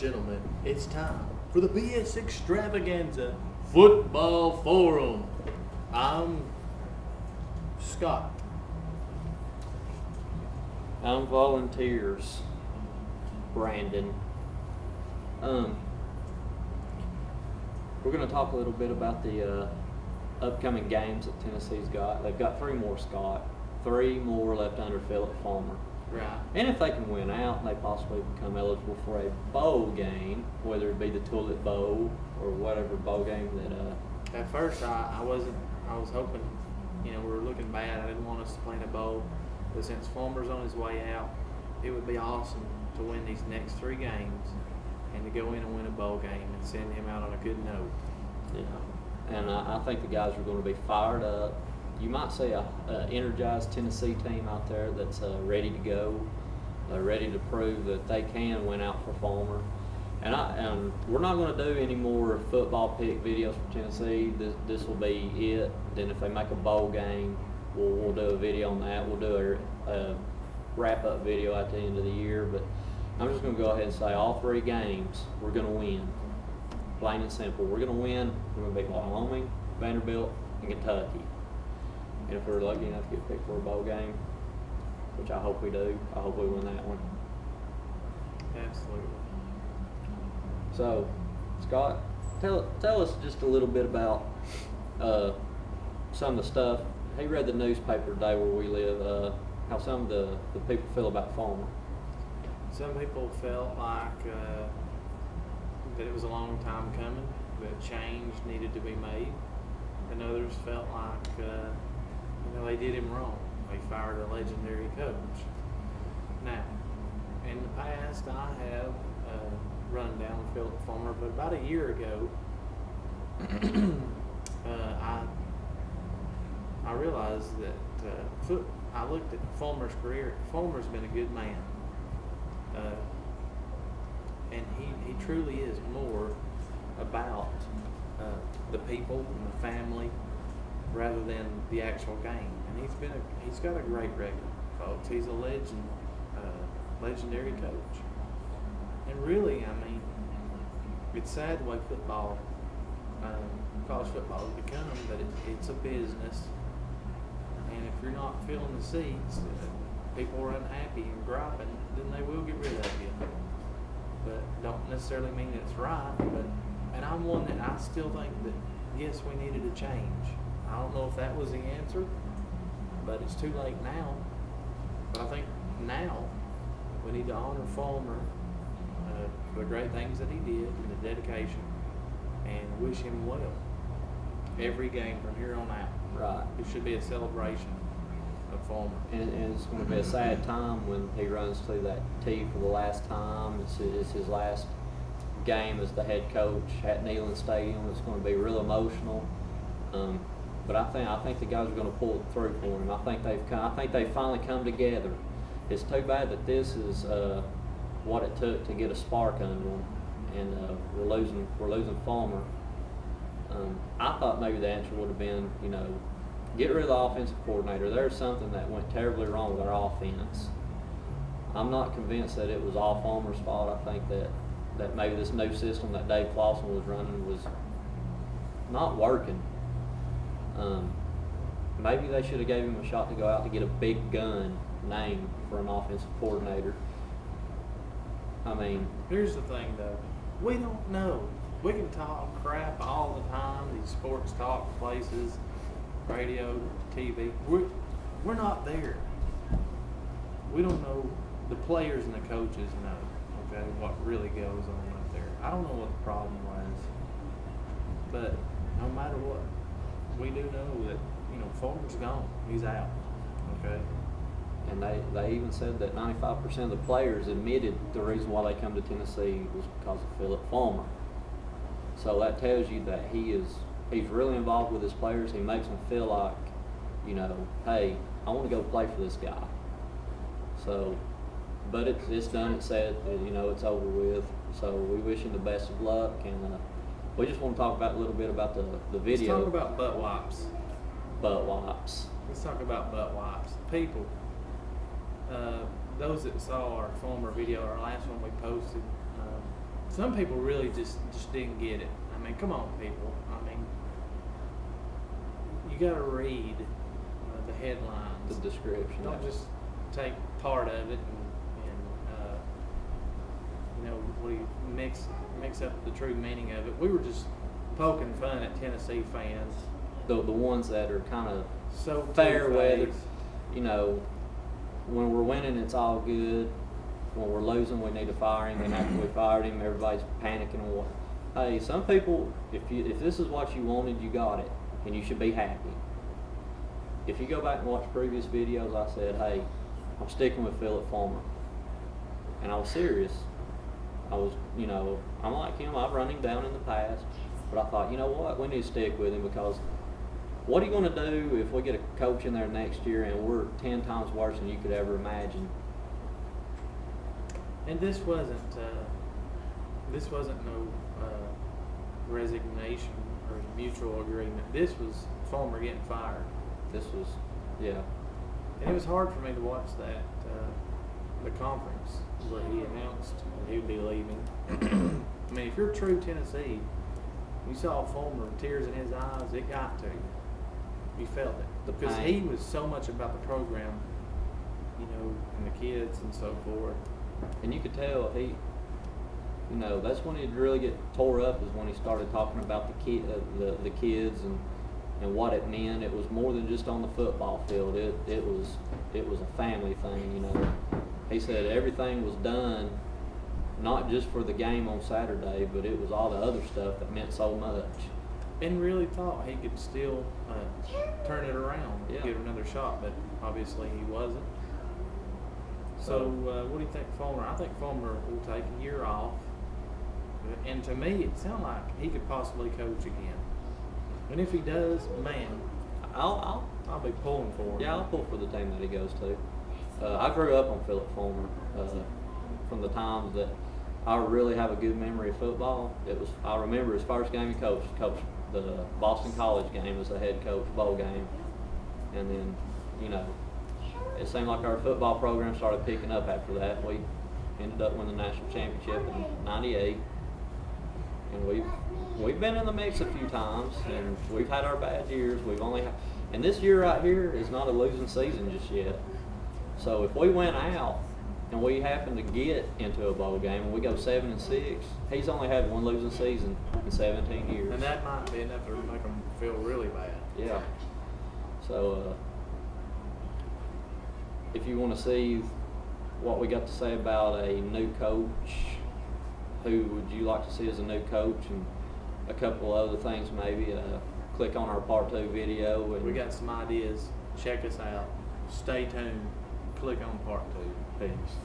gentlemen, it's time for the BS Extravaganza Football Forum. I'm Scott. I'm Volunteers, Brandon. We're going to talk a little bit about the upcoming games that Tennessee's got. They've got 3 more, Scott. 3 more left under Phillip Fulmer. Right. And if they can win out, they possibly become eligible for a bowl game, whether it be the Tulip Bowl or whatever bowl game that. At first, I was hoping, we were looking bad. I didn't want us to play in a bowl. But since Fulmer's on his way out, it would be awesome to win these next 3 games and to go in and win a bowl game and send him out on a good note. Yeah. And I think the guys are going to be fired up. You might see a energized Tennessee team out there that's ready to go, ready to prove that they can win out for Fulmer. And we're not going to do any more football pick videos for Tennessee. This will be it. Then if they make a bowl game, we'll do a video on that. We'll do a wrap-up video at the end of the year. But I'm just going to go ahead and say all 3 games we're going to win. Plain and simple. We're going to win. We're going to beat Wyoming, Vanderbilt, and Kentucky. And if we're lucky enough to get picked for a bowl game, which I hope we do, I hope we win that one. Absolutely. So, Scott, tell us just a little bit about some of the stuff. He read the newspaper today where we live, how some of the people feel about Fulmer. Some people felt like that it was a long time coming, that change needed to be made. And others felt like they did him wrong. They fired a legendary coach. Now, in the past, I have run down Phillip Fulmer, but about a year ago, I realized that I looked at Fulmer's career. Fulmer's been a good man, and he truly is more about the people and the family rather than the actual game. And he's got a great record, folks. He's a legendary coach. And really, it's sad the way football, college football has become, but it's a business. And if you're not filling the seats, people are unhappy and griping, then they will get rid of you. But don't necessarily mean it's right. And I'm one that I still think that, yes, we needed a change. I don't know if that was the answer, but it's too late now. But I think now we need to honor Fulmer for the great things that he did and the dedication, and wish him well every game from here on out. Right. It should be a celebration of Fulmer. And it's going to be a sad time when he runs through that tee for the last time. It's his last game as the head coach at Neyland Stadium. It's going to be real emotional. But I think the guys are going to pull it through for him. I think they've finally come together. It's too bad that this is what it took to get a spark under them, and we're losing Fulmer. I thought maybe the answer would have been, get rid of the offensive coordinator. There's something that went terribly wrong with our offense. I'm not convinced that it was all Fulmer's fault. I think that maybe this new system that Dave Clawson was running was not working. Maybe they should have gave him a shot to go out to get a big gun name for an offensive coordinator. Here's the thing, though. We don't know. We can talk crap all the time, these sports talk places, radio, TV. We're not there. We don't know. The players and the coaches know, okay, what really goes on up there. I don't know what the problem was, but no matter what, we do know that, Fulmer's gone. He's out, okay? And they even said that 95% of the players admitted the reason why they come to Tennessee was because of Phillip Fulmer. So that tells you that he's really involved with his players. He makes them feel like, hey, I want to go play for this guy. So, but it's done. It's said. It's over with. So we wish him the best of luck, and we just want to talk about a little bit about the video. Let's talk about butt wipes. Butt wipes. Let's talk about butt wipes. People, those that saw our former video, our last one we posted, some people really just didn't get it. I mean, come on, people. I mean, you got to read the headlines, The description. Don't just take part of it and what do you mix up the true meaning of it. We were just poking fun at Tennessee fans. The ones that are kind of So fair weather. two-faced. You know, when we're winning, it's all good. When we're losing, we need to fire him. And after we fired him, everybody's panicking and what. Hey, some people, if this is what you wanted, you got it, and you should be happy. If you go back and watch previous videos, I said, hey, I'm sticking with Phillip Fulmer, and I was serious. I was, I'm like him. I've run him down in the past, but I thought, you know what, we need to stick with him because what are you going to do if we get a coach in there next year and we're 10 times worse than you could ever imagine? And this wasn't no resignation or mutual agreement. This was Fulmer getting fired. This was, yeah. And it was hard for me to watch that the conference where he announced he would be leaving. I mean, if you're true Tennessee, you saw Fulmer, tears in his eyes. It got to you. You felt it because he was so much about the program, and the kids and so forth. And you could tell that's when he'd really get tore up, is when he started talking about the kids and what it meant. It was more than just on the football field. It was a family thing. He said everything was done not just for the game on Saturday, but it was all the other stuff that meant so much. And really thought he could still turn it around, give another shot, but obviously he wasn't. So what do you think, Fulmer? I think Fulmer will take a year off. And to me, it sounds like he could possibly coach again. And if he does, man, I'll be pulling for him. Yeah, I'll pull for the team that he goes to. I grew up on Phillip Fulmer from the times that I really have a good memory of football. I remember his first game he coached the Boston College game as the head coach, bowl game. And then, it seemed like our football program started picking up after that. We ended up winning the national championship in '98. And we've been in the mix a few times, and we've had our bad years. And this year right here is not a losing season just yet. So if we went out and we happen to get into a bowl game and we go 7-6, he's only had one losing season in 17 years. And that might be enough to make him feel really bad. Yeah. So if you want to see what we got to say about a new coach, who would you like to see as a new coach, and a couple other things maybe, click on our part 2 video. And we got some ideas. Check us out. Stay tuned. Click on part 2. Peace.